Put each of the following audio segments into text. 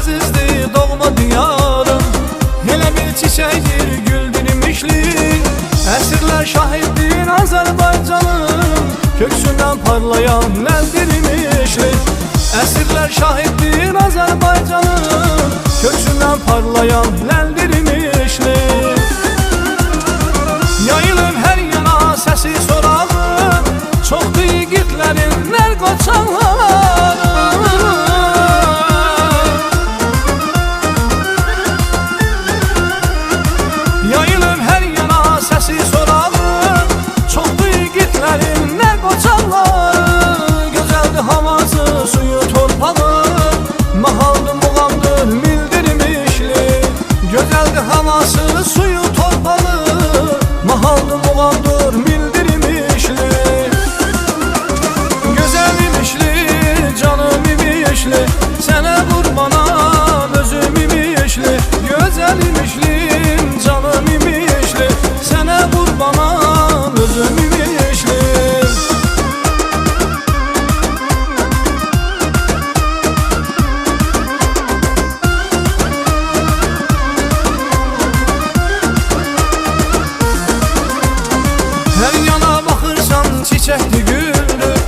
əzizdir doğma diyarım. Elə bir çiçəkdir güldürmüşlü, əsrlər şahiddir Azərbaycanım. Köksündən parlayan ləldirmişli, əsrlər şahiddir Azərbaycanım. Köksündən parlayan ləldirmişli. Yayılır hər yana səsi sorağı, çoxdur yiğitlərin nər qoçanları. Yayılır hər yana səsi sorağı, çoxdur yiğitlərin nər qoçanları. Gözəldir havası, suyu, torpağı, mahaldır, muğamdır, mildirmişli. Gözəldir havası, suyu, torpağı, mahaldır, muğamdır, mildirmişli. Gözəl imişli, canım imişli, sənə qurbanam, özüm imişli. Gözəl imişlim, canım imişli, sənə qurbanam, özüm imişli. Hər yana baxırsan çiçəkdir, güldür,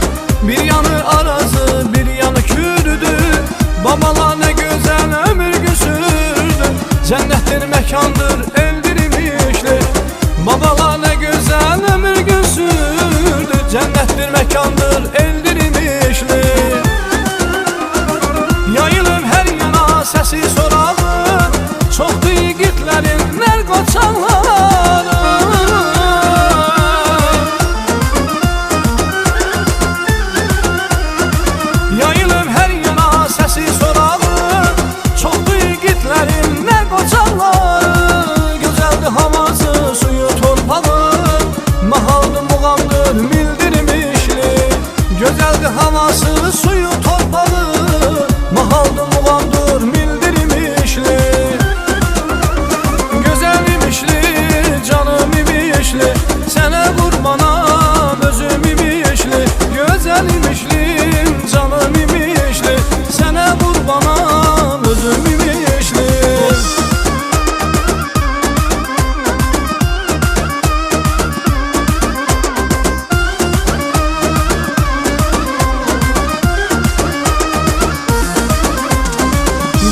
bir yanı arazı, bir yanı kürdür. Babalar nə gözəl ömür güsürdü, cənnətdir, məkandır, eldirmişli. Babalar nə gözəl ömür güsürdü, cənnətdir, məkandır, eldirmişli. Yayılır hər yana səsi sorağı, çoxdur yiğitlərin nər qoçanları. Yayılır hər yana səsi sorağı, çoxdur yiğitlərin nər qoçanları. Gözəldir havası, suyu, torpağı, mahaldır, muğamdır, mildirmişli. Gözəldir havası, suyu, torpağı, mahaldır, muğamdır, mildirmişli. Gözəl imişli, canım imişli, sənə qurbanam, özüm imişli. Gözəl imişlim, canım imişli, sənə qurbanam, özüm imişli.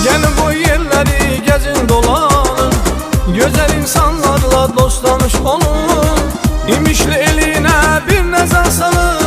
Gəlin bu yerləri gəzin dolanın, gözəl insanlarla dost tanış olun. İmişli elinə bir nəzər salın,